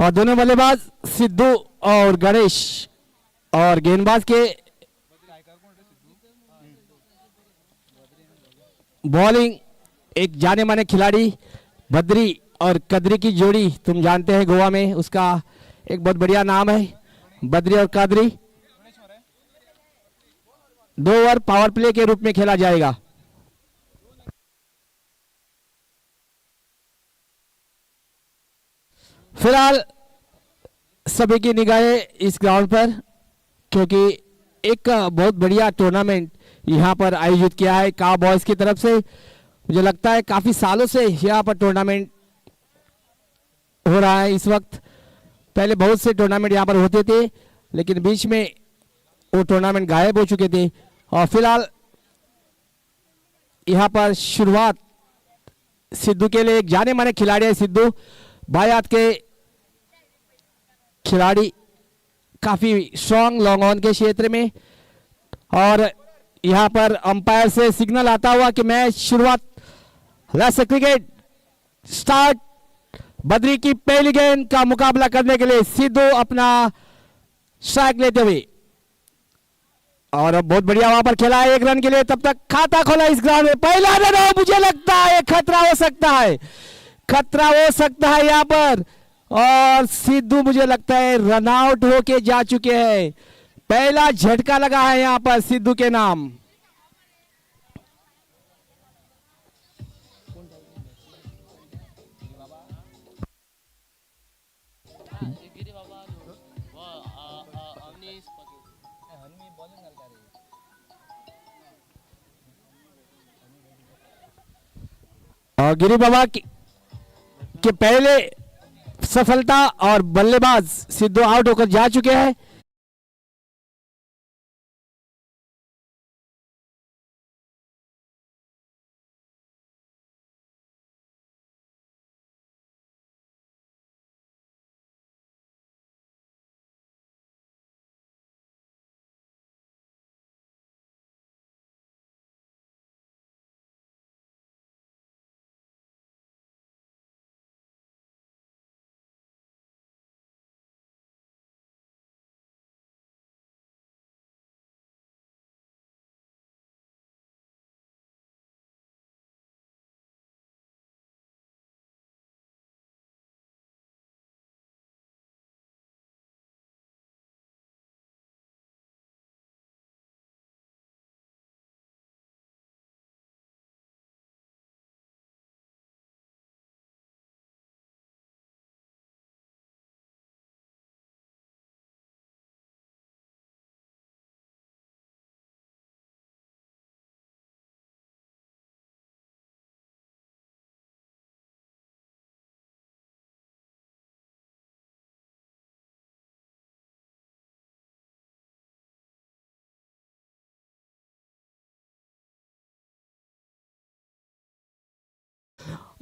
और दोनों बल्लेबाज सिद्धू और गणेश और गेंदबाज के बॉलिंग एक जाने माने खिलाड़ी बद्री और कदरी की जोड़ी, तुम जानते हैं गोवा में उसका एक बहुत बढ़िया नाम है बद्री और कदरी। 2 ओवर पावर प्ले के रूप में खेला जाएगा। फिलहाल सभी की निगाहें इस ग्राउंड पर, क्योंकि एक बहुत बढ़िया टूर्नामेंट यहां पर आयोजित किया है काव बॉयज की तरफ से। मुझे लगता है काफी सालों से यहां पर टूर्नामेंट हो रहा है। इस वक्त पहले बहुत से टूर्नामेंट यहां पर होते थे, लेकिन बीच में वो टूर्नामेंट गायब हो चुके थे। और फिलहाल यहां पर शुरुआत सिद्धू के लिए, एक जाने माने खिलाड़ी है सिद्धू, बाएं हाथ के खिलाड़ी, काफी स्ट्रॉन्ग लॉन्ग ऑन के क्षेत्र में। और यहां पर अंपायर से सिग्नल आता हुआ कि मैच शुरुआत, लेट्स क्रिकेट स्टार्ट। बद्री की पहली गेंद का मुकाबला करने के लिए सिद्धू अपना स्ट्राइक लेते हुए, और अब बहुत बढ़िया वहां पर खेला है 1 रन के लिए। तब तक खाता खोला इस ग्राउंड में, पहला रन हो, मुझे लगता है खतरा हो सकता है, खतरा हो सकता है यहां पर। और सिद्धू मुझे लगता है रन आउट होके जा चुके हैं। पहला झटका लगा है यहां पर सिद्धू के नाम। और गिरी बाबा के पहले सफलता और बल्लेबाज सिद्धू आउट होकर जा चुके हैं।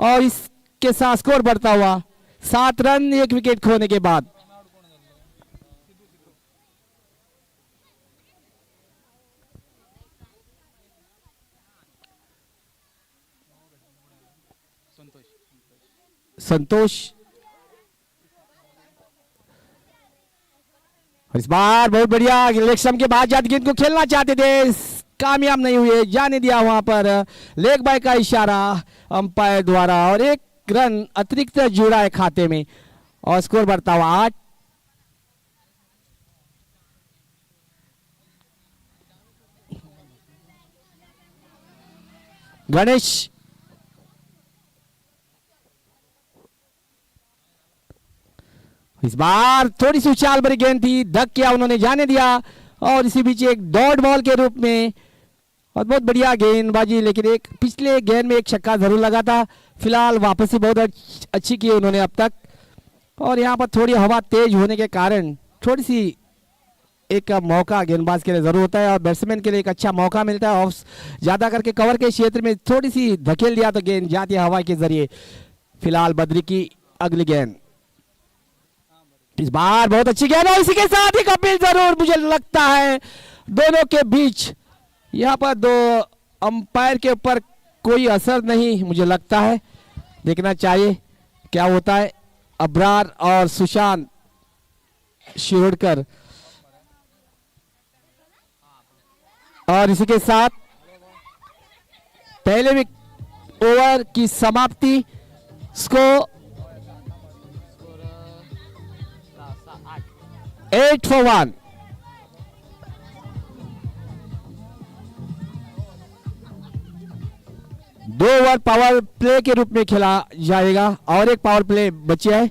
और इसके साथ स्कोर बढ़ता हुआ 7 रन 1 विकेट खोने के बाद। संतोष इस बार बहुत बढ़िया इलेक्शन के बाद जात गेंद को खेलना चाहते थे, कामयाब नहीं हुए, जाने दिया वहां पर लेग बाय का इशारा अंपायर द्वारा, और 1 रन अतिरिक्त जुड़ा है खाते में और स्कोर बढ़ता हुआ 8। गणेश इस बार थोड़ी सी उछाल भरी गेंद थी, धक किया उन्होंने, जाने दिया। और इसी बीच एक डॉट बॉल के रूप में, और बहुत बढ़िया गेंदबाजी, लेकिन एक पिछले गेंद में एक छक्का जरूर लगा था। फिलहाल वापसी बहुत अच्छी की उन्होंने अब तक। और यहाँ पर थोड़ी हवा तेज होने के कारण थोड़ी सी एक मौका गेंदबाज के लिए जरूर होता है, और बैट्समैन के लिए एक अच्छा मौका मिलता है। ऑफ ज्यादा करके कवर के क्षेत्र में थोड़ी सी धकेल दिया तो गेंद जाती है हवा के जरिए। फिलहाल बद्री की अगली गेंद, इस बार बहुत अच्छी गेंद, और इसी के साथ ही अपील जरूर मुझे लगता है दोनों के बीच यहाँ पर 2 अंपायर के ऊपर कोई असर नहीं मुझे लगता है, देखना चाहिए क्या होता है। अब्रार और सुशांत शिरोडकर। और इसी के साथ पहले ओवर की समाप्ति। Score 8 for 1। दो ओवर पावर प्ले के रूप में खेला जाएगा और एक पावर प्ले बचे है।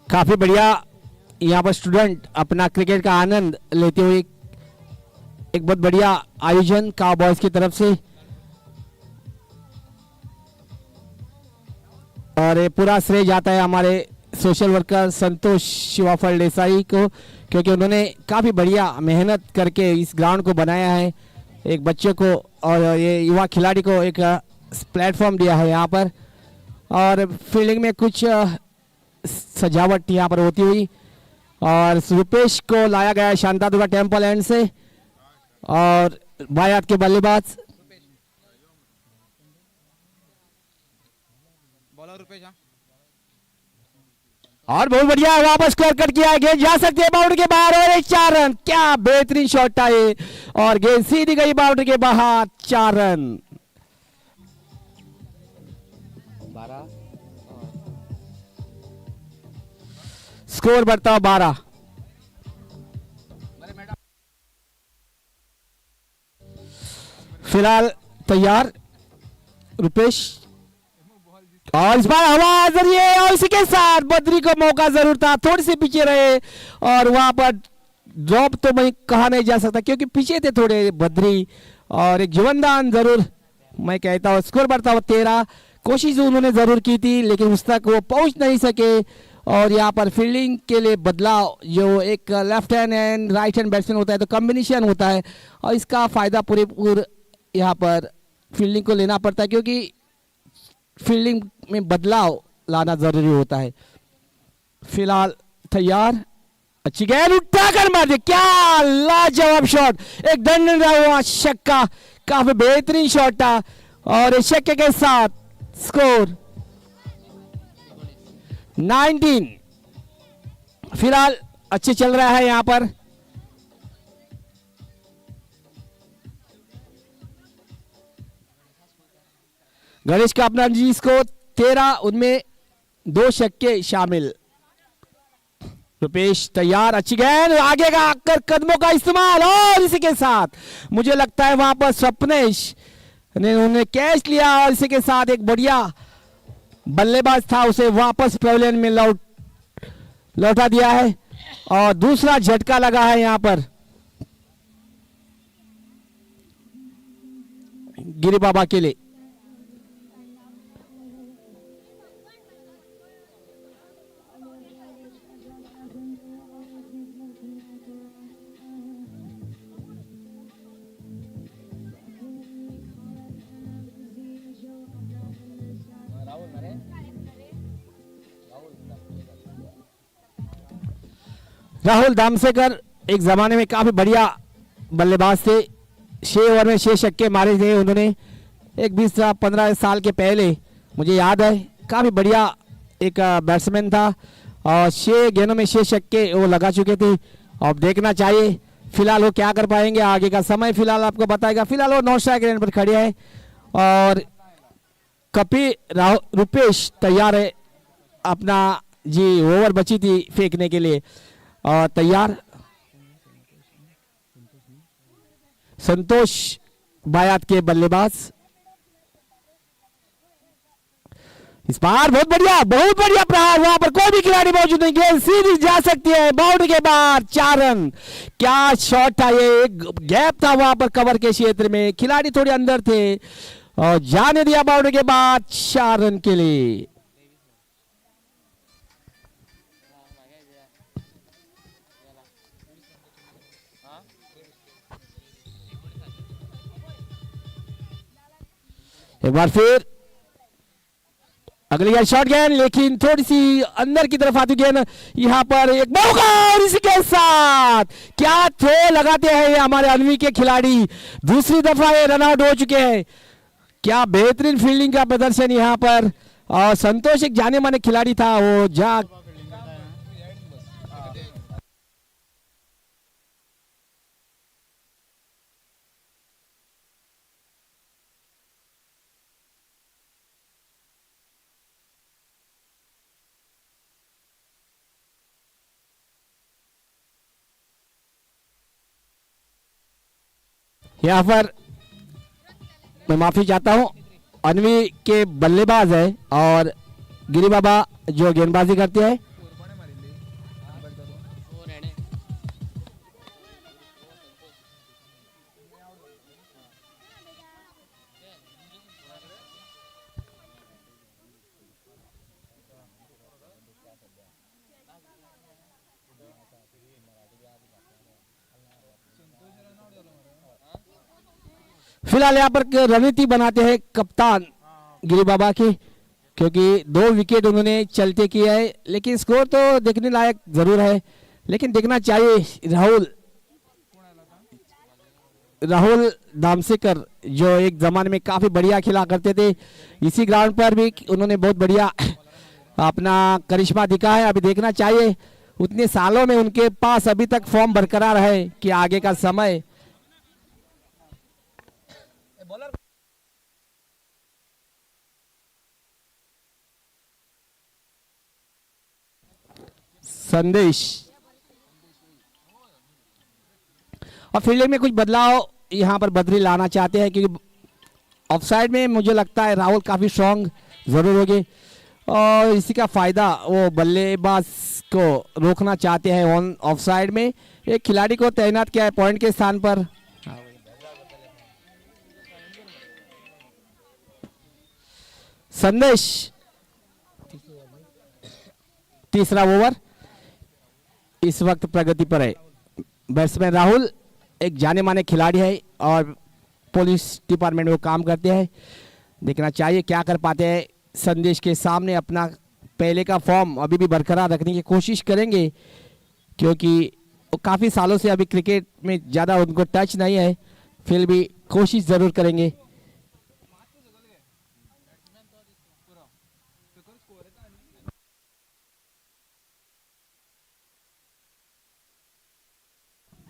काफी बढ़िया यहाँ पर स्टूडेंट अपना क्रिकेट का आनंद लेते हुए एक बहुत बढ़िया आयोजन काउबॉयज की तरफ से। और ये पूरा श्रेय जाता है हमारे सोशल वर्कर संतोष शिवाफल देसाई को, क्योंकि उन्होंने काफी बढ़िया मेहनत करके इस ग्राउंड को बनाया है, एक बच्चे को और ये युवा खिलाड़ी को एक प्लेटफॉर्म दिया है यहाँ पर। और फील्डिंग में कुछ सजावट यहाँ पर होती हुई और रुपेश को लाया गया है शांतादुर्गा टेम्पल एंड से। और बायात के बल्लेबाज और बहुत बढ़िया वापस स्कोर कट किया है, गेंद जा सकती है बाउंड्री के बाहर और एक 4 रन। क्या बेहतरीन शॉट था ये और गेंद सीधी गई बाउंड्री के बाहर, 4 रन। 12 स्कोर बढ़ता हुआ 12। फिलहाल तैयार रुपेश और इस बार हवा जरिए और इसी के साथ बद्री को मौका जरूर था, थोड़ी सी पीछे रहे और वहां पर ड्रॉप तो मैं कहा नहीं जा सकता क्योंकि पीछे थे थोड़े बद्री और एक जीवनदान जरूर मैं कहता हूँ। स्कोर बढ़ता हुआ 13। कोशिश उन्होंने जरूर की थी लेकिन उस तक वो पहुंच नहीं सके। और यहाँ पर फील्डिंग के लिए बदलाव, जो एक left hand and right hand batsman होता है तो कॉम्बिनेशन होता है और इसका फायदा पूरे यहाँ पर फील्डिंग को लेना पड़ता है क्योंकि फील्डिंग में बदलाव लाना जरूरी होता है। फिलहाल तैयार, अच्छी गेंद उठा कर मार दिया, क्या लाजवाब शॉट, एक दंड हुआ छक्का, काफी बेहतरीन शॉट था और इस छक्के के साथ स्कोर 19। फिलहाल अच्छे चल रहा है यहाँ पर। गणेश का अपना जी को 13, उनमें 2 छक्के शामिल। रुपेश तैयार, अच्छी गेंद आगे का आकर कदमों का इस्तेमाल और इसी के साथ मुझे लगता है वहां पर स्वप्नेश ने उन्हें कैच लिया और इसी के साथ एक बढ़िया बल्लेबाज था उसे वापस पवेलियन में लौटा दिया है और दूसरा झटका लगा है यहां पर गिरी बाबा के लिए। राहुल दामसेकर एक जमाने में काफी बढ़िया बल्लेबाज थे, 6 ओवर में 6 छक्के मारे थे उन्होंने। एक 20-15 साल के पहले मुझे याद है, काफी बढ़िया एक बैट्समैन था और 6 गेंदों में 6 छक्के वो लगा चुके थे। अब देखना चाहिए फिलहाल वो क्या कर पाएंगे, आगे का समय फिलहाल आपको बताएगा। फिलहाल वो 9 स्ट्राइक रेंज पर खड़े हैं और रुपेश तैयार है अपना जी ओवर बची थी फेंकने के लिए और तैयार संतोष बायात के बल्लेबाज। इस बार बहुत बढ़िया प्रहार, वहां पर कोई भी खिलाड़ी मौजूद नहीं, गेंद सीधी जा सकती है बाउंड्री के बाहर, 4 रन। क्या शॉट था ये, एक गैप था वहां पर कवर के क्षेत्र में, खिलाड़ी थोड़े अंदर थे और जाने दिया बाउंड्री के बाद, 4 रन के लिए। एक बार फिर अगली गेंद शॉट गेंद, लेकिन थोड़ी सी अंदर की तरफ आती गेंद। यहाँ पर एक मौका और इसी के साथ क्या थ्रो लगाते हैं ये हमारे अनवी के खिलाड़ी। दूसरी दफा ये रन आउट हो चुके हैं। क्या बेहतरीन फील्डिंग का प्रदर्शन यहाँ पर। और संतोष एक जाने माने खिलाड़ी था, वो जा यहाँ पर मैं माफी चाहता हूं, अनवी के बल्लेबाज है और गिरी बाबा जो गेंदबाजी करते हैं। फिलहाल यहाँ पर रणनीति बनाते हैं कप्तान गिरी बाबा की, क्योंकि 2 विकेट उन्होंने चलते किए है। लेकिन स्कोर तो देखने लायक जरूर है, लेकिन देखना चाहिए राहुल दामसेकर जो एक जमाने में काफी बढ़िया खेला करते थे, इसी ग्राउंड पर भी उन्होंने बहुत बढ़िया अपना करिश्मा दिखा है। अभी देखना चाहिए उतने सालों में उनके पास अभी तक फॉर्म बरकरार है कि आगे का समय। संदेश और फील्डिंग में कुछ बदलाव यहां पर बदली लाना चाहते हैं, क्योंकि ऑफसाइड में मुझे लगता है राहुल काफी स्ट्रांग जरूर होंगे और इसी का फायदा वो बल्लेबाज को रोकना चाहते हैं। ऑन ऑफसाइड में एक खिलाड़ी को तैनात किया है पॉइंट के स्थान पर। संदेश तीसरा ओवर इस वक्त प्रगति पर है। बैट्समैन राहुल एक जाने माने खिलाड़ी है और पुलिस डिपार्टमेंट में वो काम करते हैं। देखना चाहिए क्या कर पाते हैं। संदेश के सामने अपना पहले का फॉर्म अभी भी बरकरार रखने की कोशिश करेंगे, क्योंकि वो काफ़ी सालों से अभी क्रिकेट में ज़्यादा उनको टच नहीं है, फिर भी कोशिश ज़रूर करेंगे।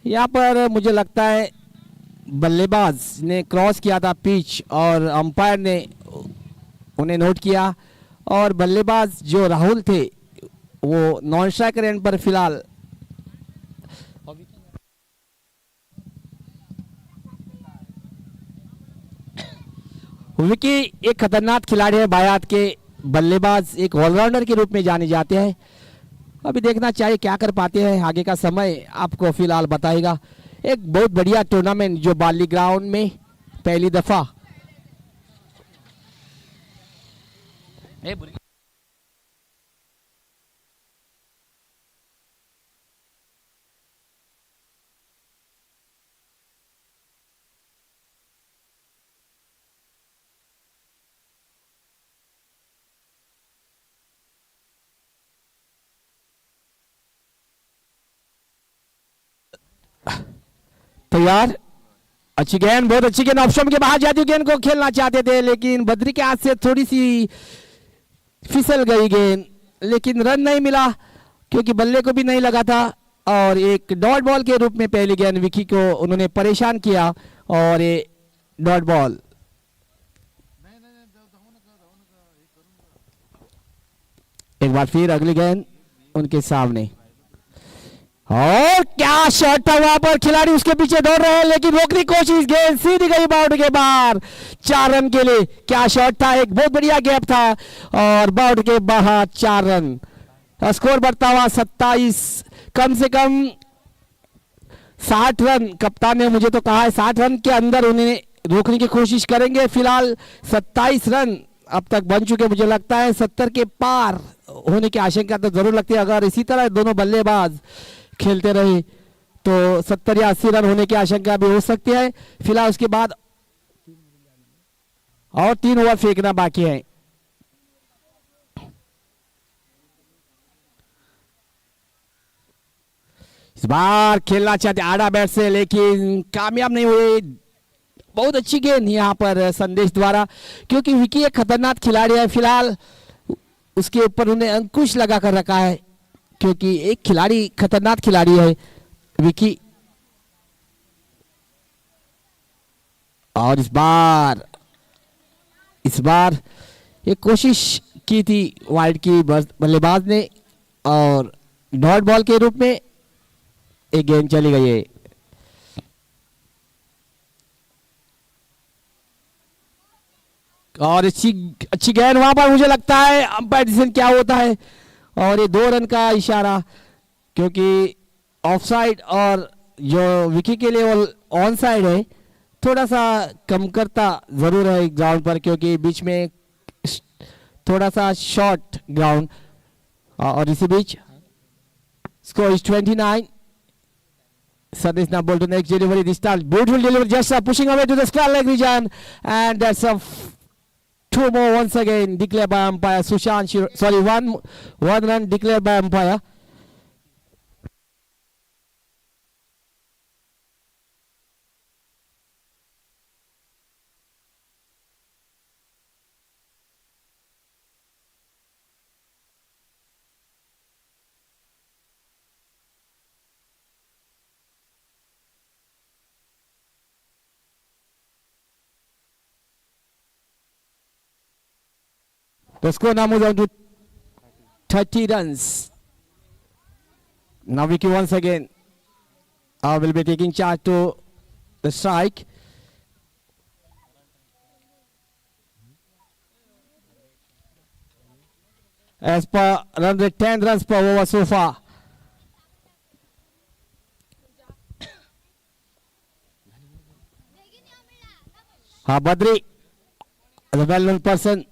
यहाँ पर मुझे लगता है बल्लेबाज ने क्रॉस किया था पिच और अंपायर ने उन्हें नोट किया, और बल्लेबाज जो राहुल थे वो नॉन स्ट्राइकर एंड पर फिलहाल विकी एक खतरनाक खिलाड़ी है। बायात के बल्लेबाज एक ऑलराउंडर के रूप में जाने जाते हैं। अभी देखना चाहिए क्या कर पाते हैं, आगे का समय आपको फिलहाल बताएगा। एक बहुत बढ़िया टूर्नामेंट जो बाली ग्राउंड में पहली दफा तैयार। अच्छी गेंद, बहुत अच्छी गेंद, ऑप्शन के बाहर जाती गेंद को खेलना चाहते थे, लेकिन बद्री के हाथ से थोड़ी सी फिसल गई गेंद, लेकिन रन नहीं मिला क्योंकि बल्ले को भी नहीं लगा था। और एक डॉट बॉल के रूप में पहली गेंद विकी को उन्होंने परेशान किया और ये डॉट बॉल। एक बार फिर अगली गेंद उनके सामने, और क्या शॉट था वहां पर, खिलाड़ी उसके पीछे दौड़ रहे हैं लेकिन रोकने की कोशिश, गेंद सीधी गई बाउंड्री के बाहर। 4 रन के लिए क्या शॉट था, एक बहुत बढ़िया गैप था और बाउंड्री के बाहर 4 रन। स्कोर बढ़ता हुआ 27, कम से कम 60 रन कप्तान ने मुझे तो कहा है 60 रन के अंदर उन्हें रोकने की कोशिश करेंगे। फिलहाल 27 रन अब तक बन चुके, मुझे लगता है 70 के पार होने की आशंका तो जरूर लगती है। अगर इसी तरह दोनों बल्लेबाज खेलते रहे तो 70 या 80 रन होने की आशंका भी हो सकती है। फिलहाल उसके बाद और 3 ओवर फेंकना बाकी है। इस बार खेलना चाहते आड़ा बैट से, लेकिन कामयाब नहीं हुए। बहुत अच्छी गेंद यहाँ पर संदेश द्वारा, क्योंकि विकी एक खतरनाक खिलाड़ी है। फिलहाल उसके ऊपर उन्हें अंकुश लगा कर रखा है, क्योंकि एक खिलाड़ी खतरनाक खिलाड़ी है विकी। और इस बार एक कोशिश की थी वाइड की बल्लेबाज ने, और डॉट बॉल के रूप में एक गेंद चली गई है। और अच्छी गेंद वहां पर, मुझे लगता है अंपायर डिसीजन क्या होता है, और ये 2 रन का इशारा, क्योंकि ऑफसाइड और जो विकी के लिए ऑन साइड है। थोड़ा सा कम करता जरूर है ग्राउंड पर, क्योंकि बीच में थोड़ा सा शॉर्ट ग्राउंड। और इसी बीच score is 29. Sadiq now ball to next delivery. This time beautiful delivery, just pushing away to the square leg region, and that's a 2 more once again declared by umpire Sushant. Sorry, one run declared by umpire. The score now moves on to 30 runs. Now Vicky once again will be taking charge to the strike. As per run rate, 10 runs per over so far. Badri, the well-known person,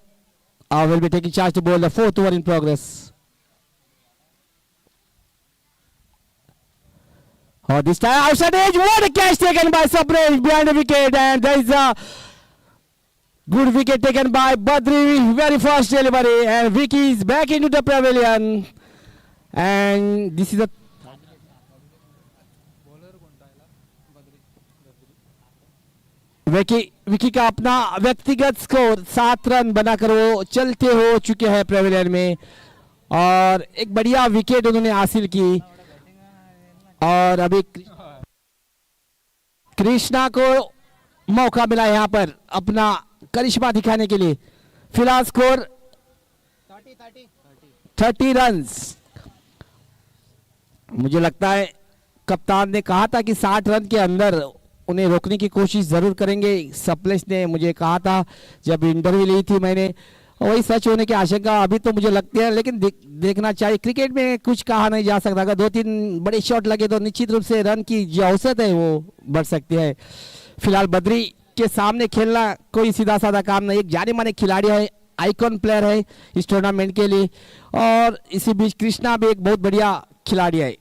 will be taking charge to bowl the 4th over in progress. This time outside edge, what a catch taken by Sabresh behind the wicket, and there is a good wicket taken by Badri, very fast delivery, and Vicky is back into the pavilion, and this is a Vicky का अपना व्यक्तिगत score 7 run बनाकर वो चलते हो चुके हैं pavilion में, और एक बढ़िया विकेट उन्होंने हासिल की। और अभी कृष्णा को मौका मिला यहाँ पर अपना करिश्मा दिखाने के लिए। फिलहाल स्कोर 30 रन्स। मुझे लगता है कप्तान ने कहा था कि 60 रन के अंदर उन्हें रोकने की कोशिश जरूर करेंगे। सप्लेश ने मुझे कहा था जब इंटरव्यू ली थी मैंने, वही सच होने की आशंका अभी तो मुझे लगती है, लेकिन देखना चाहिए। क्रिकेट में कुछ कहा नहीं जा सकता, अगर 2-3 बड़े शॉट लगे तो निश्चित रूप से रन की जो औसत है वो बढ़ सकती है। फिलहाल बद्री के सामने खेलना कोई सीधा साधा काम नहीं, एक जाने माने खिलाड़ी है, आइकॉन प्लेयर है इस टूर्नामेंट के लिए, और इसी बीच कृष्णा भी एक बहुत बढ़िया खिलाड़ी है।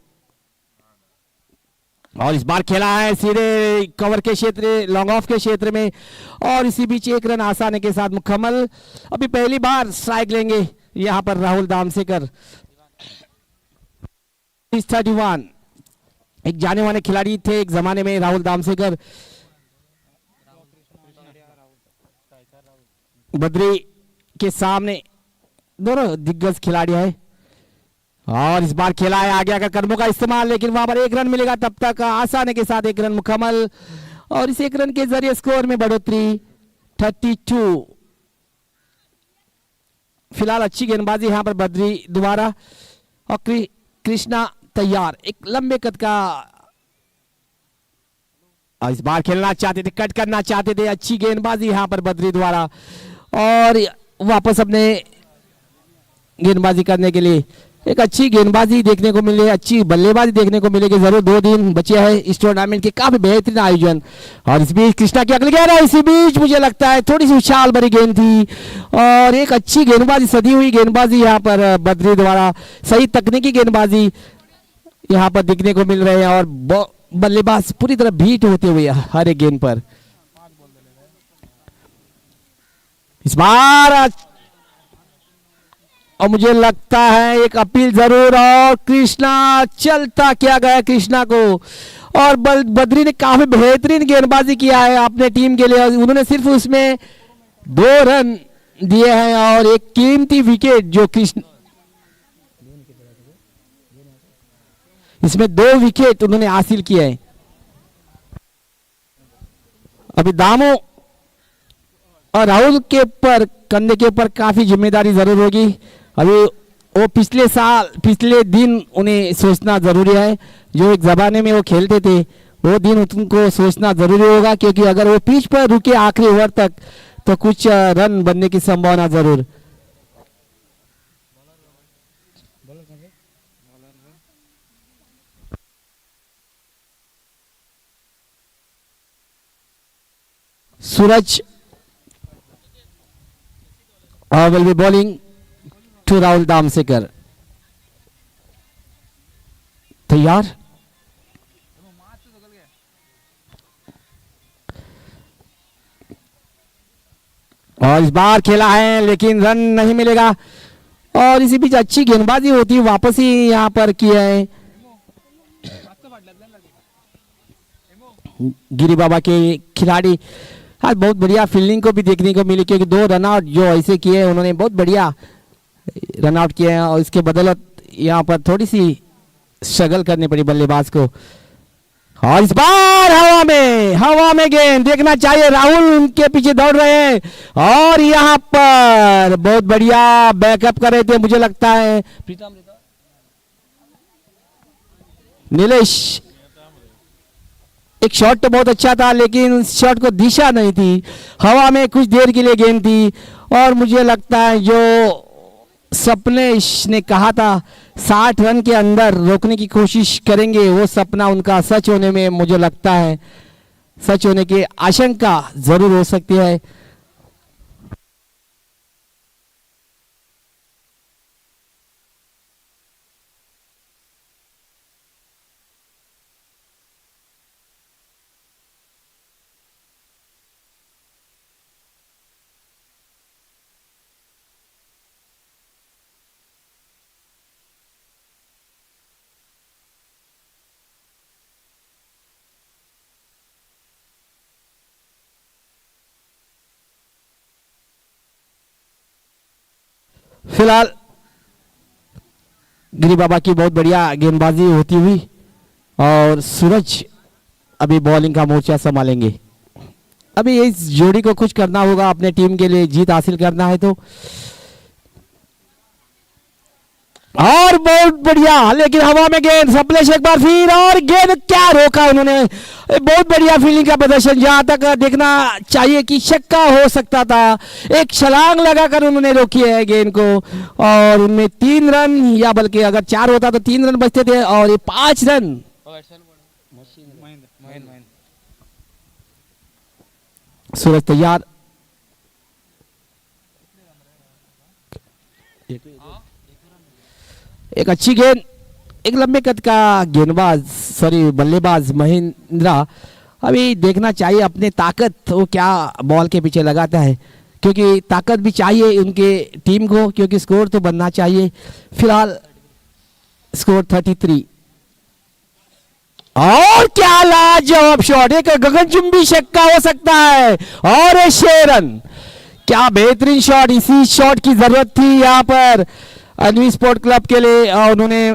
और इस बार खेला है सीधे कवर के क्षेत्र, लॉन्ग ऑफ के क्षेत्र में, और इसी बीच 1 रन आसानी के साथ मुकम्मल। अभी पहली बार स्ट्राइक लेंगे यहां पर राहुल दामसेकर। 31 एक जाने माने खिलाड़ी थे एक जमाने में राहुल दामसेकर। बद्री के सामने दोनों दिग्गज खिलाड़ी है, और इस बार खेला है आगे आकर कदमों का इस्तेमाल, लेकिन वहां पर 1 रन मिलेगा, तब तक आसानी के साथ 1 रन मुकम्मल, और इस 1 रन के जरिए स्कोर में बढ़ोतरी 32। फिलहाल अच्छी गेंदबाजी यहां पर बद्री दोबारा, और कृष्णा तैयार, एक लंबे कद का। और इस बार खेलना चाहते थे, कट करना चाहते थे, अच्छी गेंदबाजी यहां पर बद्री द्वारा, और वापस अपने गेंदबाजी करने के लिए एक अच्छी गेंदबाजी देखने को मिली, अच्छी बल्लेबाजी देखने को मिलेगी जरूर। 2 दिन बचे हैं इस टूर्नामेंट के, काफी बेहतरीन आयोजन। और इस बीच कृष्णा की अगली गेंद है, इसी बीच मुझे लगता है थोड़ी सी उछाल भरी गेंद थी, और एक अच्छी गेंदबाजी, सदी हुई गेंदबाजी यहाँ पर बद्री द्वारा, सही तकनीकी गेंदबाजी यहाँ पर दिखने को मिल रहे हैं, और बल्लेबाज पूरी तरह बीट होते हुए हर एक गेंद पर। इस बार और मुझे लगता है एक अपील जरूर, और कृष्णा चलता किया गया कृष्णा को, और बद्री ने काफी बेहतरीन गेंदबाजी किया है अपने टीम के लिए। उन्होंने सिर्फ उसमें 2 रन दिए हैं और एक कीमती विकेट जो कृष्ण, इसमें 2 विकेट उन्होंने हासिल किए हैं। अभी दामो और राहुल के ऊपर, कंधे के ऊपर काफी जिम्मेदारी जरूर होगी। अभी वो पिछले दिन उन्हें सोचना जरूरी है। जो एक जमाने में वो खेलते थे वो दिन उनको सोचना जरूरी होगा, क्योंकि अगर वो पिच पर रुके आखिरी ओवर तक तो कुछ रन बनने की संभावना जरूर। सूरज will be bowling to Rahul दामसेकर। तैयार, और इस बार खेला है लेकिन रन नहीं मिलेगा, और इसी बीच अच्छी गेंदबाजी होती है वापस ही यहाँ पर किया है गिरी बाबा के खिलाड़ी। आज बहुत बढ़िया फील्डिंग को भी देखने को मिली, क्योंकि 2 रनआउट जो ऐसे किए उन्होंने बहुत बढ़िया रनआउट किए हैं, और इसके बदौलत यहाँ पर थोड़ी सी स्ट्रगल करनी पड़ी बल्लेबाज को। और इस बार हवा में गेंद देखना चाहिए, राहुल उनके पीछे दौड़ रहे हैं, और यहाँ पर बहुत बढ़िया बैकअप कर रहे थे मुझे लगता है नीलेश। एक शॉट तो बहुत अच्छा था लेकिन उस शॉट को दिशा नहीं थी, हवा में कुछ देर के लिए गेंद थी, और मुझे लगता है जो सपनेश ने कहा था 60 रन के अंदर रोकने की कोशिश करेंगे, वो सपना उनका सच होने में मुझे लगता है सच होने की आशंका जरूर हो सकती है। फिलहाल गिरी बाबा की बहुत बढ़िया गेंदबाजी होती हुई, और सूरज अभी बॉलिंग का मोर्चा संभालेंगे। अभी इस जोड़ी को कुछ करना होगा अपने टीम के लिए, जीत हासिल करना है तो। और बहुत बढ़िया, लेकिन हवा में गेंद, सपलेश एक बार फिर, और गेंद क्या रोका उन्होंने। बहुत बढ़िया फील्डिंग का प्रदर्शन, जहां तक देखना चाहिए कि छक्का हो सकता था, एक छलांग लगाकर उन्होंने रोकी है गेंद को, और उनमें 3 रन, या बल्कि अगर 4 होता तो 3 रन बचते थे, और ये 5 रन। सूरज तैयार, एक अच्छी गेंद, एक लंबे कद का गेंदबाज बल्लेबाज महेंद्रा। अभी देखना चाहिए अपने ताकत वो क्या बॉल के पीछे लगाता है, क्योंकि ताकत भी चाहिए उनके टीम को, क्योंकि स्कोर तो बनना चाहिए। फिलहाल स्कोर 33, और क्या लाजवाब शॉट, एक गगनचुंबी छक्का हो सकता है, और 6 रन। क्या बेहतरीन शॉट, इसी शॉट की जरूरत थी यहाँ पर अनवी स्पोर्ट क्लब के लिए, और उन्होंने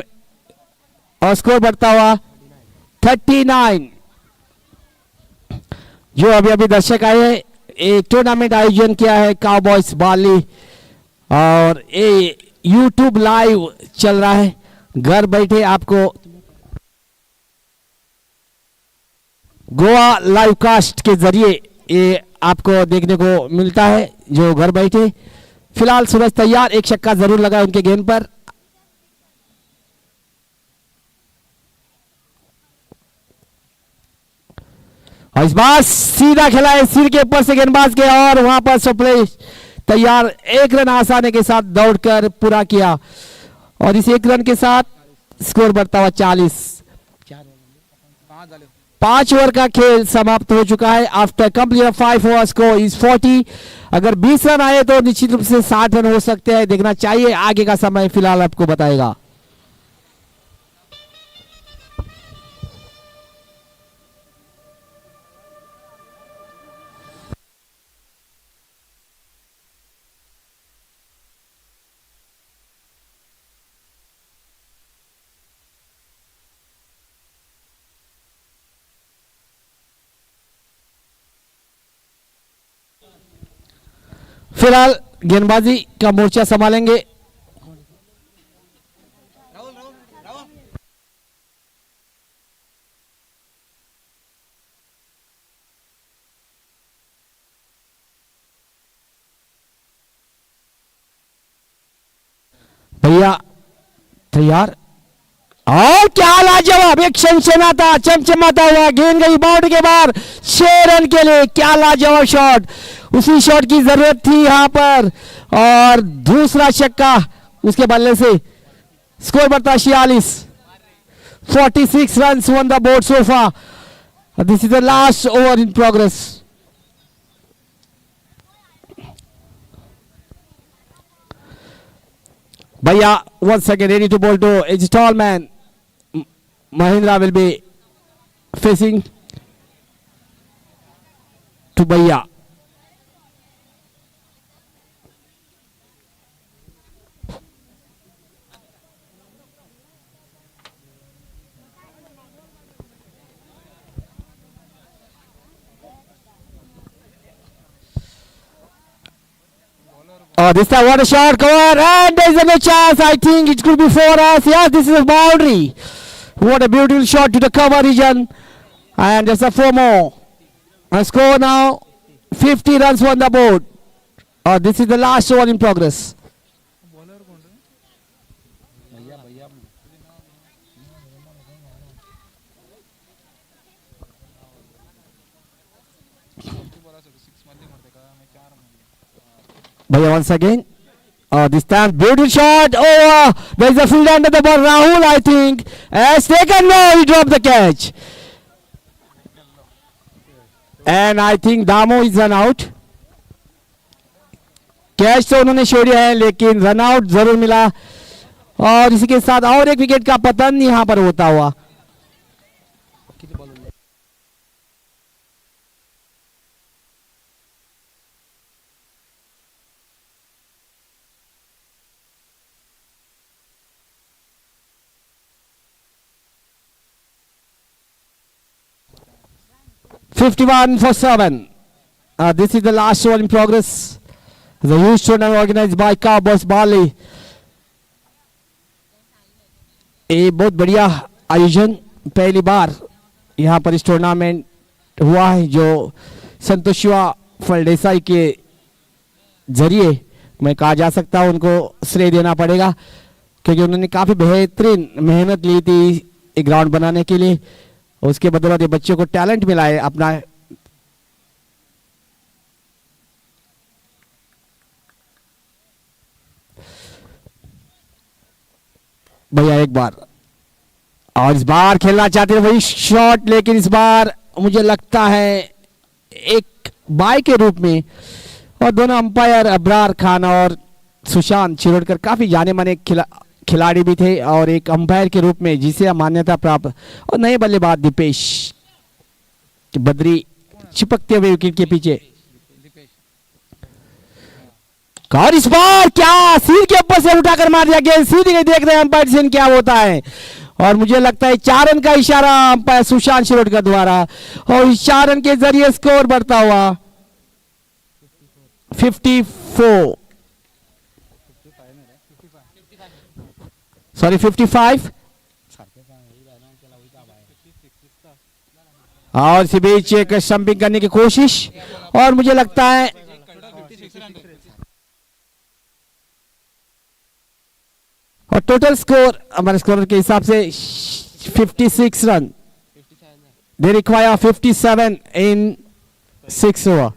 और स्कोर बढ़ता हुआ 39। जो अभी अभी दर्शक आए, एक टूर्नामेंट आयोजन किया है काउबॉयज बाली, और ये यूट्यूब लाइव चल रहा है, घर बैठे आपको गोवा लाइव कास्ट के जरिए ये आपको देखने को मिलता है, जो घर बैठे। फिलहाल सूरज तैयार, एक छक्का जरूर लगा उनके गेंद पर। और इस बार सीधा खेला है सिर के ऊपर से गेंदबाज के, और वहां पर सप्लेश तैयार, 1 रन आसानी के साथ दौड़कर पूरा किया, और इस 1 रन के साथ स्कोर बढ़ता हुआ 40। 5 ओवर का खेल समाप्त हो चुका है। After complete of 5 over score is 40। अगर 20 रन आए तो निश्चित रूप से 60 रन हो सकते हैं। देखना चाहिए, आगे का समय फिलहाल आपको बताएगा। फिलहाल गेंदबाजी का मोर्चा संभालेंगे भैया। तैयार, और क्या लाजवाब एक शनशनाता चमचमाता हुआ गेंद गई बाउंड्री के बाहर 6 रन के लिए। क्या लाजवाब शॉट, उसी शॉट की जरूरत थी यहां पर। और दूसरा छक्का उसके बल्ले से। स्कोर बढ़ता 46। 46 runs on the board so far. This is the last over in progress. Bhaiya once again ready to bowl to a tall man. Mahindra will be facing to Bhaiya. Oh, this time what a shot, cover, and there is no chance. I think it could be for us. Yes, this is a boundary. What a beautiful shot to the cover region. And there's a 4 more. And score now 50 runs on the board. Oh, this is the last over in progress. Bhaiya once again. This time beautiful shot. Oh, there is a field under the ball. Rahul, I think, has taken. No, he dropped the catch. And I think Damo is run out. Catch तो उन्होंने छोड़ा है लेकिन run out जरूर मिला। और इसी के साथ और एक विकेट का पतन यहां पर होता हुआ। $51 for 7. This is the last over in progress. The huge tournament organized by Cowboys Bali. ये बहुत बढ़िया आयोजन, पहली बार यहाँ पर इस टूर्नामेंट हुआ है जो संतोष शिवा फलदेसाई के जरिए मैं कहा जा सकता हूँ उनको श्रेय देना पड़ेगा, क्योंकि उन्होंने काफ़ी बेहतरीन मेहनत ली थी एक ग्राउंड बनाने के लिए। उसके बदौलत ये बच्चों को टैलेंट मिला है अपना। भैया एक बार, और इस बार खेलना चाहते हैं वही शॉट, लेकिन इस बार मुझे लगता है एक बाय के रूप में। और दोनों अंपायर अब्रार खान और सुशांत शिरोडकर काफी जाने माने खिलाड़ी भी थे, और एक अंपायर के रूप में जिसे मान्यता प्राप्त। और नए बल्लेबाज दीपेश बद्री चिपकते हुए विकेट के पीछे। और इस बार क्या सीध के ऊपर से उठाकर मार दिया गेंद, सीधी नहीं देख रहे हैं अंपायर सिंह क्या होता है। और मुझे लगता है 4 रन का इशारा अंपायर सुशांत शिरोडकर द्वारा, और इस 4 रन के जरिए स्कोर बढ़ता हुआ 54 सॉरी 55। और इसी बीच एक स्टंपिंग करने की कोशिश, और मुझे लगता है और टोटल स्कोर हमारे स्कोर के हिसाब से 56 run. They require 57 in 6 over.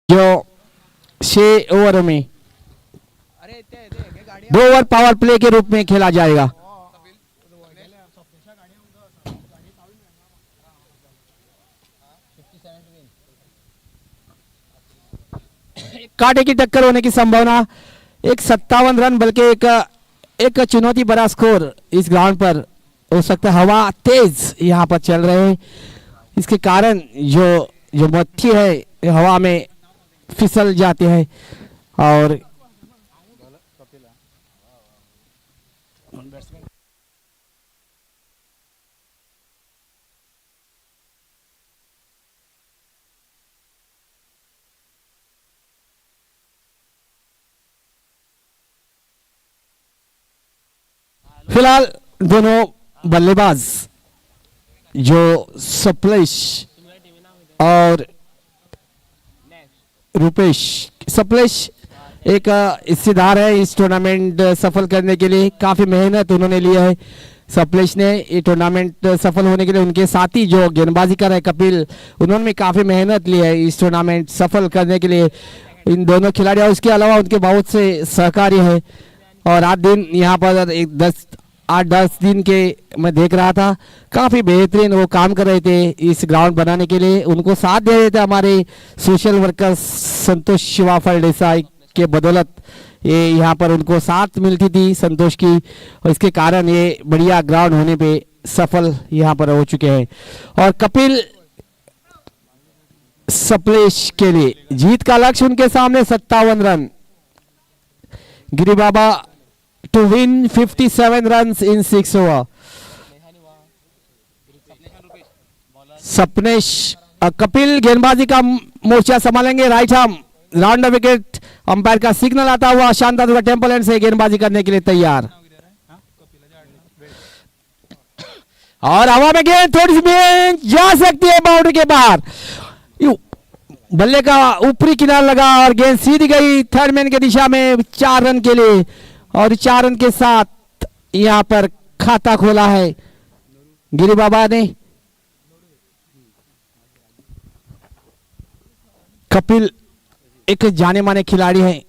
जो 6 ओवर में 2 ओवर पावर प्ले के रूप में खेला जाएगा। कांटे की टक्कर होने की संभावना, एक 57 रन, बल्कि एक चुनौती भरा स्कोर इस ग्राउंड पर हो सकता है। हवा तेज यहाँ पर चल रहे हैं, इसके कारण जो जो मच्छी है हवा में फिसल जाते हैं और फिलहाल दोनों बल्लेबाज जो सप्लेश और रुपेश, सप्लेश एक हिस्सेदार है इस टूर्नामेंट सफल करने के लिए, काफी मेहनत उन्होंने लिया है। सप्लेश ने ये टूर्नामेंट सफल होने के लिए, उनके साथी जो गेंदबाजी कर रहे कपिल, उन्होंने भी काफी मेहनत ली है इस टूर्नामेंट सफल करने के लिए। इन दोनों खिलाड़ी और इसके अलावा उनके बहुत से सहकारी है और रात दिन यहाँ पर एक 8-10 दिन के मैं देख रहा था, काफी बेहतरीन वो काम कर रहे थे इस ग्राउंड बनाने के लिए। उनको साथ दे रहे थे हमारे सोशल वर्कर संतोष शिवा फलदेसाई के बदौलत ये यहाँ पर उनको साथ मिलती थी संतोष की, और इसके कारण ये बढ़िया ग्राउंड होने पे सफल यहाँ पर हो चुके हैं। और कपिल सप्लेश के लिए जीत का लक्ष्य उनके सामने 57 रन। Giri Baba to win 57 runs in 6 over. Sapnesh Kapil गेंदबाजी का मोर्चा संभालेंगे, right arm round the wicket, umpire का सिग्नल आता हुआ शांतादुर्गा टेम्पल एंड से गेंदबाजी करने के लिए तैयार। और हवा में गेंद थोड़ी सी बेंच जा सकती है बाउंड्री के बाहर, बल्ले का ऊपरी किनारा लगा और गेंद सीधी गई थर्ड मैन के दिशा में 4 रन के लिए, और 4 रन के साथ यहां पर खाता खोला है गिरी बाबा ने। कपिल एक जाने माने खिलाड़ी है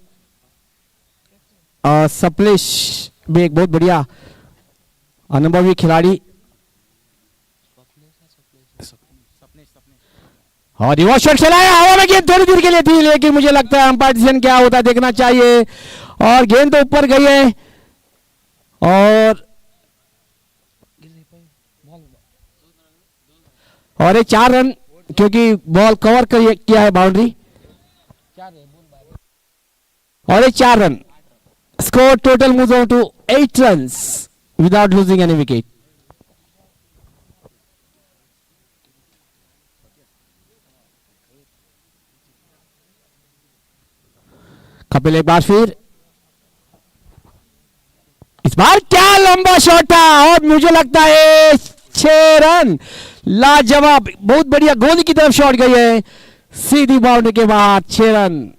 और सप्लेश भी एक बहुत बढ़िया अनुभवी खिलाड़ी। और रिवर्स शॉट चलाया, हवा में गेंद थोड़ी देर के लिए थी, लेकिन मुझे लगता है अंपायर डिसीजन क्या होता है देखना चाहिए, और गेंद तो ऊपर गई है और ये 4 रन, क्योंकि बॉल कवर किया है बाउंड्री, और ये 4 run score total moves on to 8 runs without losing any wicket. Kapil एक बार फिर, इस बार क्या लंबा शॉट था, और मुझे लगता है 6 रन, लाजवाब, बहुत बढ़िया गोली की तरफ शॉट गई है, सीधी बाउंड्री के बाद 6 रन।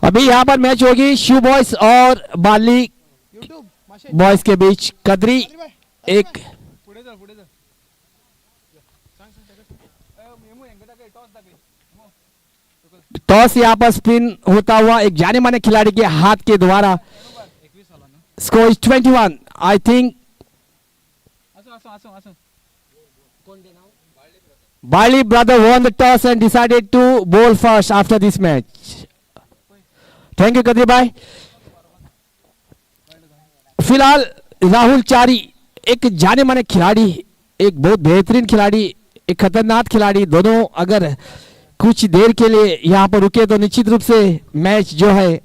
अभी यहाँ पर मैच होगी शिव बॉयज और बाली बॉयज के बीच। कदरी एक टॉस यहाँ पर स्पिन होता हुआ एक जाने माने खिलाड़ी के हाथ के द्वारा। Score is 21। I think Bali brother won the toss and decided to bowl first after this match. Thank you Kadri bhai. फिलहाल राहुल चारी एक जाने माने खिलाड़ी, एक बहुत बेहतरीन खिलाड़ी, एक खतरनाक खिलाड़ी, दोनों अगर कुछ देर के लिए यहाँ पर रुके तो निश्चित रूप से मैच जो है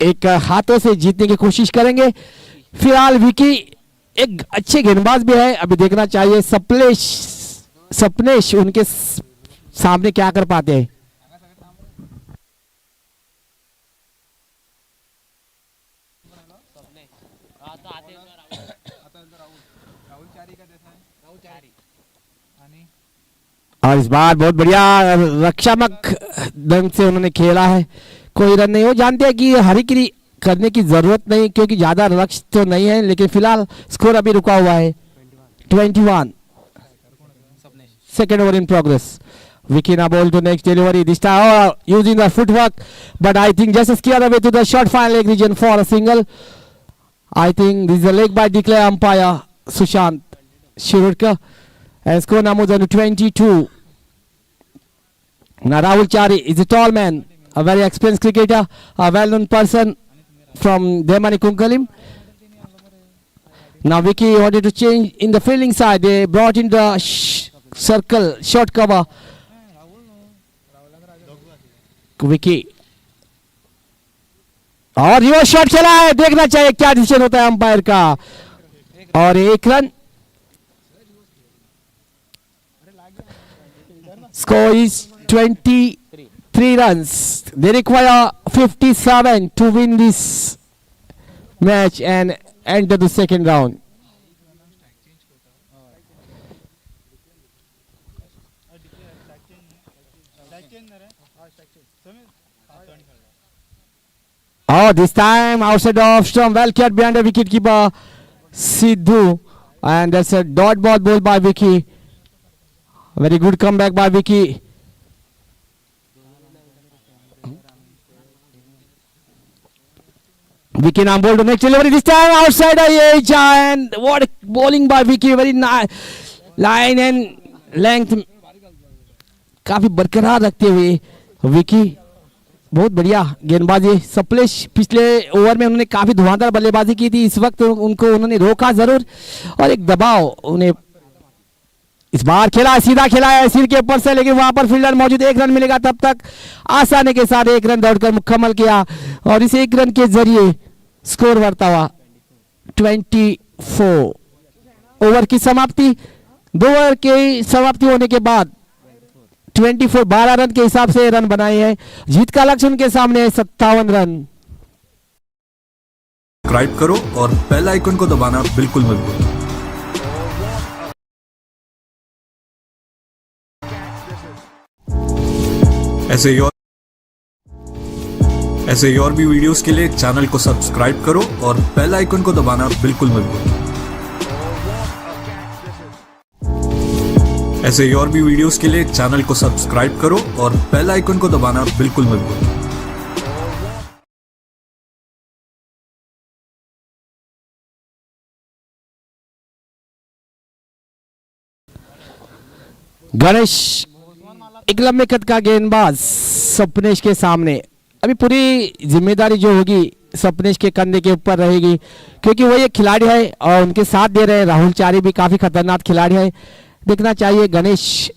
एक हाथों से जीतने की कोशिश करेंगे। फिलहाल विकी एक अच्छे गेंदबाज भी है, अभी देखना चाहिए सपनेश उनके सामने क्या कर पाते हैं। और इस बार बहुत बढ़िया रक्षात्मक ढंग से उन्होंने खेला है, कोई रन नहीं। वो जानते हैं कि हरिगिरी करने की जरूरत नहीं क्योंकि ज्यादा लक्ष्य तो नहीं है, लेकिन फिलहाल स्कोर अभी रुका हुआ है 21। Second over in progress. Vicky now ball to next delivery. This time using the footwork, but I think just scared away to the short final leg region for a single. I think this is a leg by declare umpire Sushant Shirurka, and score now moves on to 22. Now Rahul Chari is a tall man, a very experienced cricketer, a well-known person from Demani Kunkalim. Now Vicky wanted to change in the fielding side. They brought in the circle short cover. Vicky और ये shot चला है, देखना चाहिए क्या decision होता है umpire का। और एक run. Score is 23 runs. They require 57 to win this match and enter the second round. Oh, this time outside of stump, well kept behind the wicketkeeper Sidhu, and that's a dot ball bowled by Vicky. Very good comeback by Vicky. Vicky now bowled to next delivery. This time outside the edge, and what a bowling by Vicky. Very nice line and length काफी बरकरार रखते हुए विकी बहुत बढ़िया गेंदबाजी। सप्लेश पिछले over में उन्होंने काफी धुआंधार बल्लेबाजी की थी, इस वक्त उनको उन्होंने रोका जरूर और एक दबाव उन्हें इस बार खेला, सीधा खेला है सिर के ऊपर से, लेकिन वहां पर फील्डर मौजूद। एक रन मिलेगा तब तक आसानी के साथ एक रन दौड़कर मुकम्मल किया और इस एक रन के जरिए स्कोर बढ़ता हुआ 24। ओवर की समाप्ति, 2 ओवर की समाप्ति होने के बाद 24 12 रन के हिसाब से रन बनाए हैं। जीत का लक्ष्य उनके सामने है 57 रन। सब्सक्राइब करो और बेल आइकन को दबाना बिल्कुल मत भूलो। ऐसे और भी वीडियोस के लिए चैनल को सब्सक्राइब करो और बेल आइकन को दबाना बिल्कुल मत भूलो। ऐसे और भी वीडियोस के लिए चैनल को सब्सक्राइब करो और बेल आइकन को दबाना बिल्कुल मत भूलो। गणेश एक लंबे कद का गेंदबाज सपनेश के सामने। अभी पूरी जिम्मेदारी जो होगी सपनेश के कंधे के ऊपर रहेगी क्योंकि वो एक खिलाड़ी है और उनके साथ दे रहे राहुल चारी भी काफी खतरनाक खिलाड़ी है। देखना चाहिए गणेश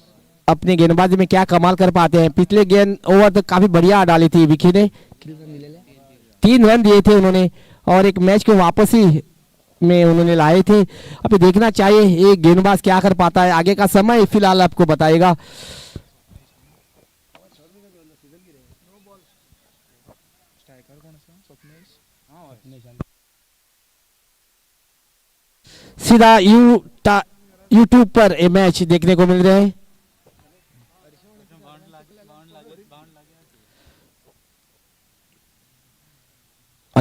अपने गेंदबाजी में क्या कमाल कर पाते हैं। पिछले गेंद ओवर तो काफी बढ़िया डाली थी विकी ने, 3 रन दिए थे उन्होंने और एक मैच को वापसी में उन्होंने लाए थे। अभी देखना चाहिए ये गेंदबाज क्या कर पाता है। आगे का समय फिलहाल आपको बताएगा। सीधा यूट्यूब पर ये मैच देखने को मिल रहे हैं।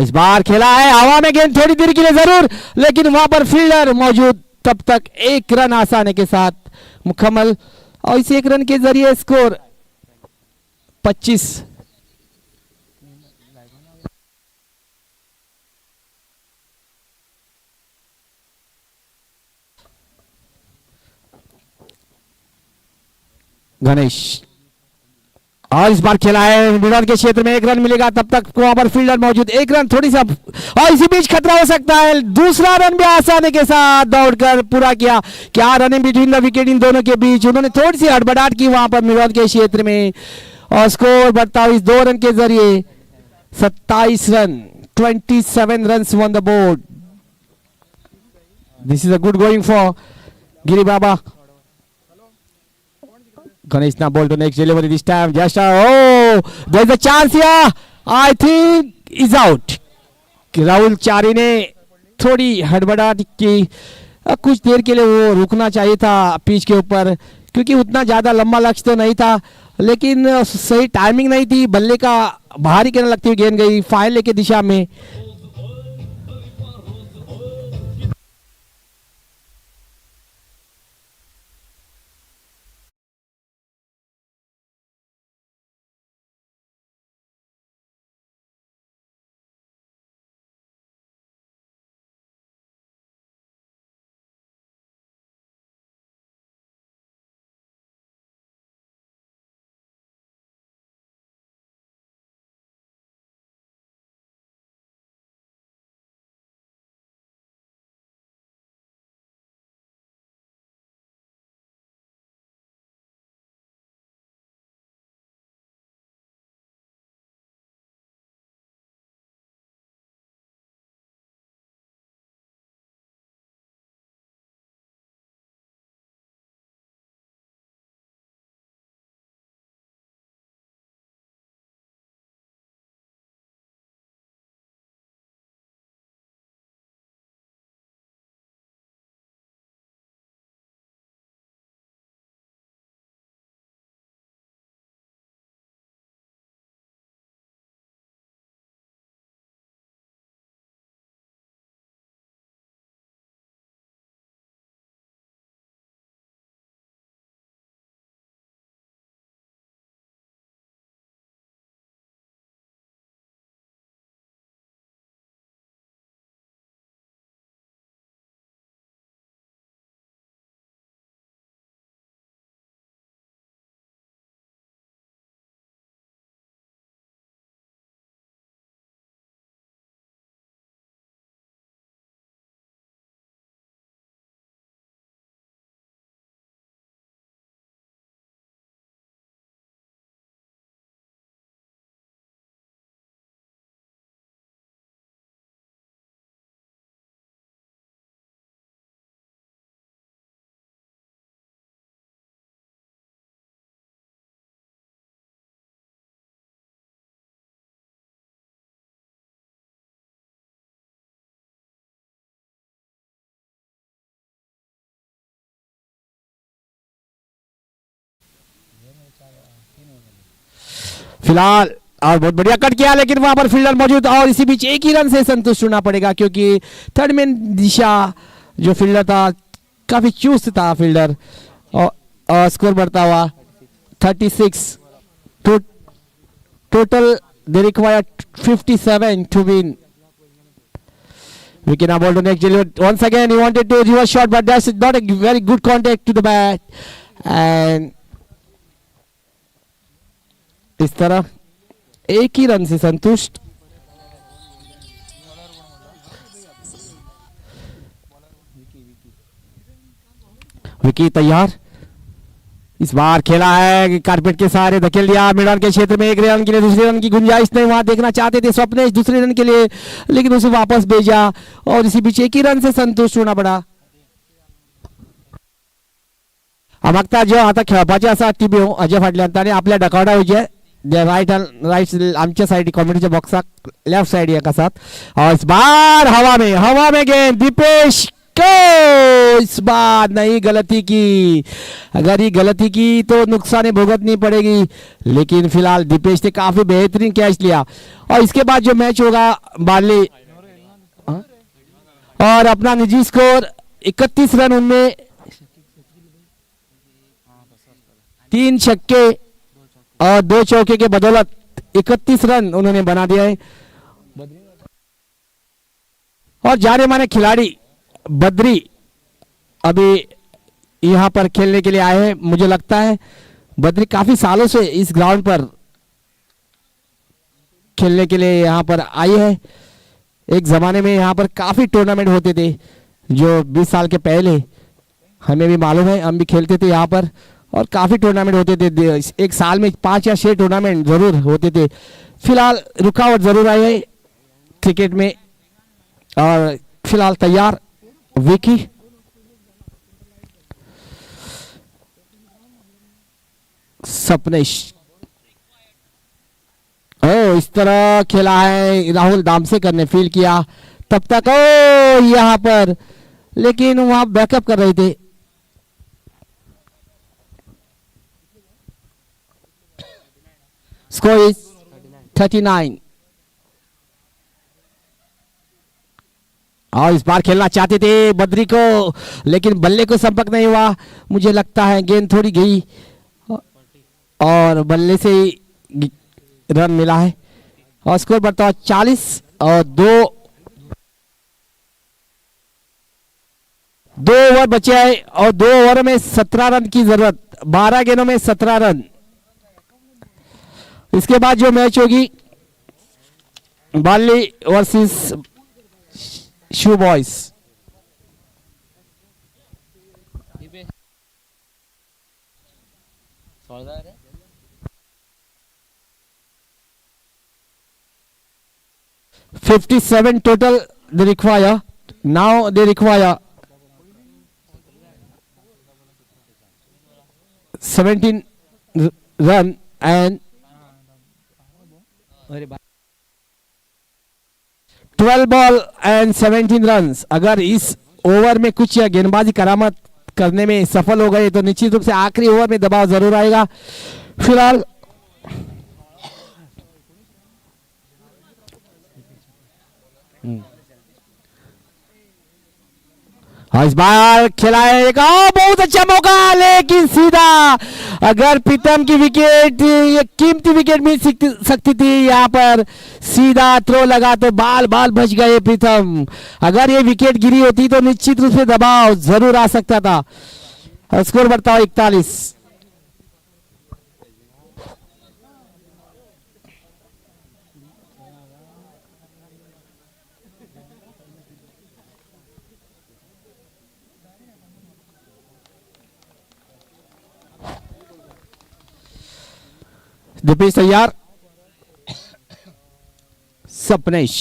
और इस बार खेला है हवा में गेंद थोड़ी देर के लिए जरूर, लेकिन वहां पर फील्डर मौजूद, तब तक एक रन आसानी के साथ मुकम्मल और इस एक रन के जरिए स्कोर 25। गणेश और इस बार खेला है मिडल के क्षेत्र में, एक रन मिलेगा, तब तक वहां पर फील्डर मौजूद, एक रन थोड़ी सा और इसी बीच खतरा हो सकता है। दूसरा रन भी आसानी के साथ दौड़कर पूरा किया। क्या रनिंग बिटवीन द विकेट इन दोनों के बीच, उन्होंने थोड़ी सी हड़बड़ाहट की वहां पर मिडल के क्षेत्र में और स्कोर बढ़ता हुआ इस 2 रन के जरिए 27 run, 27 run on the board. This is a good going for Giri Baba. Ganesh now ball to next delivery this time. Just there's a chance here. I think is out. Rahul Chari ने थोड़ी हड़बड़ाहट की, कुछ देर के लिए वो रुकना चाहिए था पिच के ऊपर, क्योंकि उतना ज्यादा लंबा लक्ष्य तो नहीं था, लेकिन सही टाइमिंग नहीं थी। बल्ले का बाहरी करने लगती हुई गेंद गई फाइल के दिशा में। फिलहाल और बहुत बढ़िया कट किया, लेकिन वहां पर फील्डर मौजूद और इसी बीच एक ही रन से संतुष्ट होना पड़ेगा, क्योंकि थर्ड मैन दिशा जो फील्डर था काफी चुस्त था फील्डर, और स्कोर बढ़ता हुआ 36 total they require 57 to win. We can ball to next delivery. Once again he wanted to reverse shot, but that's not a very good contact to the bat, and इस तरह एक ही run से संतुष्ट। विकी तैयार, इस बार खेला है कारपेट के सहारे, धकेल दिया मिडल के क्षेत्र में, एक रन के लिए दूसरे रन की गुंजाइश नहीं, वहां देखना चाहते थे स्वप्नेश दूसरे रन के लिए, लेकिन उसे वापस भेजा और इसी बीच एक ही रन से संतुष्ट होना पड़ा। मागता जो आता खेळपाचे आसा टीम अजय फाटल्यान ताणें आपल्या डकावडा वयचे राइट आमच्या साइड कॉमेडीच्या बॉक्साक लेफ्ट साइड एक आसात, और इस बार हवा में गेंद दीपेश को इस बार नहीं गलती की, अगर ये गलती की तो नुकसान भुगतनी पड़ेगी, लेकिन फिलहाल दीपेश ने काफी बेहतरीन कैच लिया। और इसके बाद जो मैच होगा बाली और अपना निजी स्कोर 31 रन, उनमें 3 छक्के और 2 चौके के बदौलत 31 रन उन्होंने बना दिया है। और जाने माने खिलाड़ी बद्री अभी यहां पर खेलने के लिए आए हैं। मुझे लगता है बद्री काफी सालों से इस ग्राउंड पर खेलने के लिए यहां पर आई है। एक जमाने में यहां पर काफी टूर्नामेंट होते थे, जो 20 साल के पहले हमें भी मालूम है, हम भी खेलते थे यहां पर, और काफी टूर्नामेंट होते थे। एक साल में 5 या 6 टूर्नामेंट जरूर होते थे। फिलहाल रुकावट जरूर आई है क्रिकेट में, और फिलहाल तैयार विकी। सपनेश, ओ इस तरह खेला है, राहुल दामसेकर ने फील किया तब तक, ओ यहां पर, लेकिन वहां बैकअप कर रहे थे। Score is 39। और इस बार खेलना चाहते थे बद्री को, लेकिन बल्ले को संपर्क नहीं हुआ। मुझे लगता है गेंद थोड़ी गई और बल्ले से ही रन मिला है। और स्कोर बढ़ता है 40 और 2 ओवर बचे हैं, और 2 ओवर में 17 रन की जरूरत, 12 गेंदों में 17 रन। इसके बाद जो मैच होगी Bali versus shoe boys. $57 total they require. Now they require 17 run and 12 ball and 17 runs. अगर इस ओवर में कुछ गेंदबाजी करामत करने में सफल हो गए तो निश्चित रूप से आखिरी ओवर में दबाव जरूर आएगा। फिलहाल इस बार खेला है एक बहुत अच्छा मौका, लेकिन सीधा, अगर प्रीतम की विकेट, ये कीमती विकेट मिल सकती थी, यहाँ पर सीधा थ्रो लगा तो बाल बच गए प्रीतम। अगर ये विकेट गिरी होती तो निश्चित रूप से दबाव जरूर आ सकता था। स्कोर बढ़ता है 41। दीपेश तैयार, सपनेश,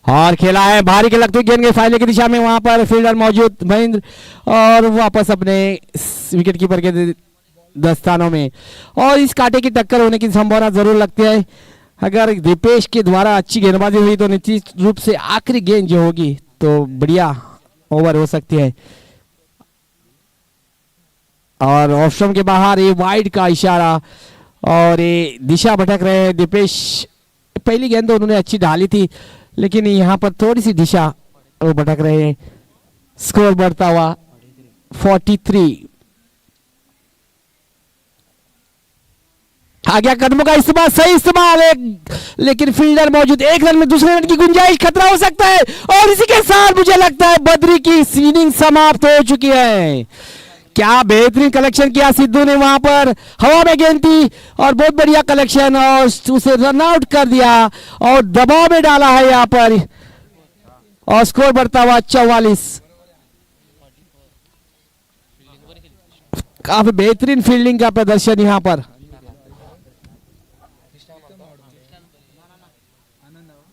और खेला है भारी के लगती गेंद के फायदे की दिशा में, वहां पर फील्डर मौजूद महेंद्र, और वापस अपने विकेट कीपर के दस्तानों में। और इस कांटे की टक्कर होने की संभावना जरूर लगती है। अगर दीपेश के द्वारा अच्छी गेंदबाजी हुई तो निश्चित रूप से आखिरी गेंद जो होगी तो बढ़िया ओवर हो सकती है। और ऑप्शन के बाहर ये वाइड का इशारा, और ये दिशा भटक रहे हैं दीपेश। पहली गेंद तो उन्होंने अच्छी डाली थी, लेकिन यहाँ पर थोड़ी सी दिशा वो भटक रहे हैं। स्कोर बढ़ता हुआ 43। आ गया कदमों का इस्तेमाल, सही इस्तेमाल, लेकिन फील्डर मौजूद, 1 रन में दूसरे रन की गुंजाइश, खतरा हो सकता है। और इसी के साथ मुझे लगता है बद्री की इनिंग समाप्त हो चुकी है। क्या बेहतरीन कलेक्शन किया सिद्धू ने, वहां पर हवा में गेंद थी और बहुत बढ़िया कलेक्शन, और उसे रन आउट कर दिया और दबाव में डाला है यहां पर। और स्कोर बढ़ता हुआ 44। काफी बेहतरीन फील्डिंग का प्रदर्शन यहां पर।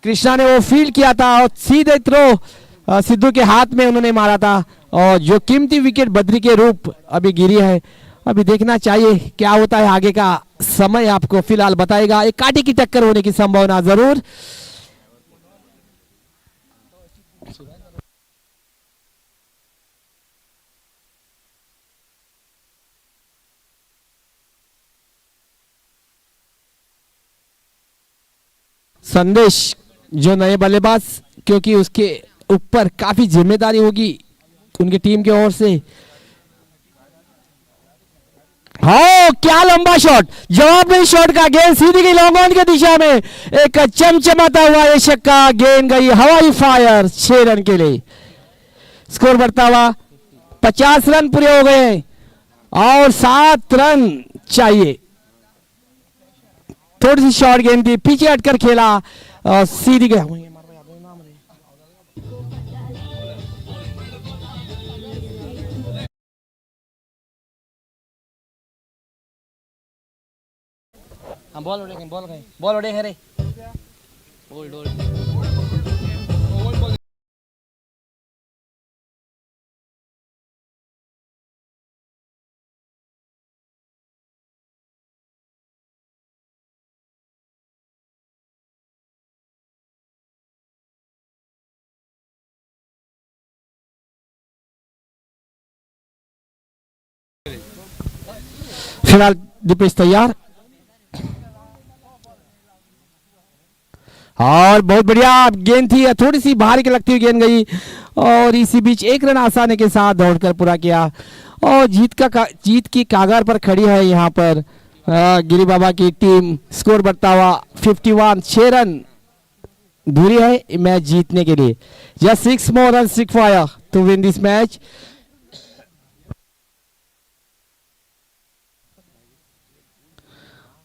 कृष्णा ने वो फील्ड किया था और सीधे थ्रो सिद्धू के हाथ में उन्होंने मारा था, और जो कीमती विकेट बद्री के रूप अभी गिरी है। अभी देखना चाहिए क्या होता है, आगे का समय आपको फिलहाल बताएगा। एक कांटे की टक्कर होने की संभावना जरूर। संदेश जो नए बल्लेबाज, क्योंकि उसके ऊपर काफी जिम्मेदारी होगी उनकी टीम की ओर से। हाँ, क्या लंबा शॉट, जवाब नहीं शॉट का। गेंद सीधी गई लॉन्ग ऑन की दिशा में, एक चमचमाता हुआ ये छक्का, गेंद गई हवाई फायर 6 रन के लिए। स्कोर बढ़ता हुआ 50 रन पूरे हो गए और 7 रन चाहिए। थोड़ी सी शॉर्ट गेंद थी, पीछे हटकर खेला और सीधी गया। बॉल उड़ेंगे, बॉल उड़ेंगे रे। फिलहाल दीपेश तैयार और बहुत बढ़िया गेंद थी, थोड़ी सी बाहर की लगती हुई गेंद गई और इसी बीच 1 रन आसानी के साथ दौड़कर पूरा किया और जीत की कागार पर खड़ी है यहाँ पर गिरी बाबा की टीम। स्कोर बढ़ता हुआ 51, 6 रन दूरी है मैच जीतने के लिए। Just 6 more runs required to win this match.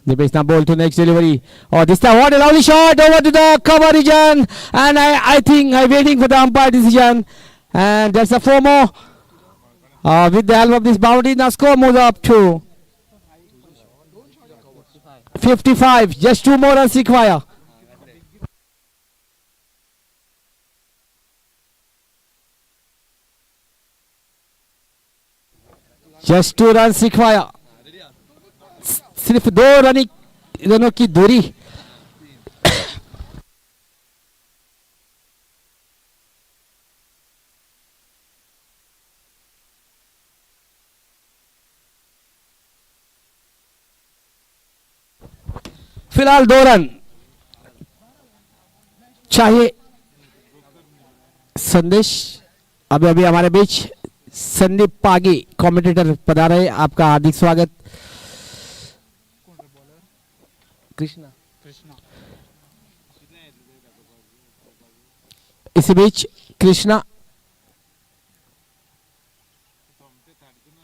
Dipesh now ball to next delivery. Oh, this time what a lovely shot over to the cover region, and I think I'm waiting for the umpire decision, and that's a 4 more. With the help of this boundary, now score moves up to 55. Just 2 more runs required. Just 2 runs required. सिर्फ 2 रनों की दूरी। फिलहाल 2 run चाहिए। संदेश अभी हमारे बीच Sandeep Pagi commentator पधारे हैं, आपका हार्दिक स्वागत। कृष्णा इसी बीच कृष्णा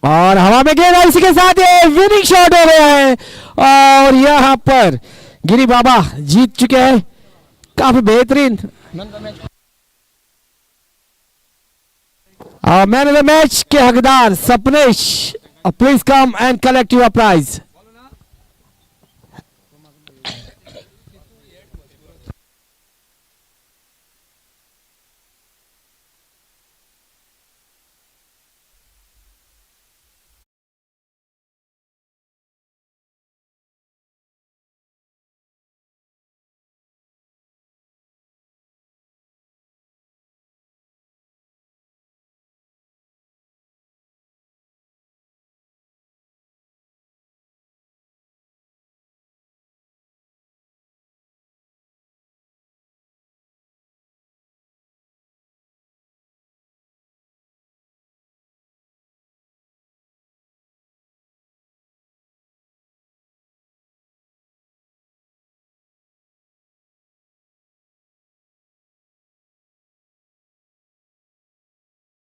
और हवा में गेंद, इसी के साथ ये विनिंग शॉट हो गया है और यहां पर गिरी बाबा जीत चुके हैं। काफी बेहतरीन मैन ऑफ द मैच के हकदार Sapnesh, please come and collect your prize.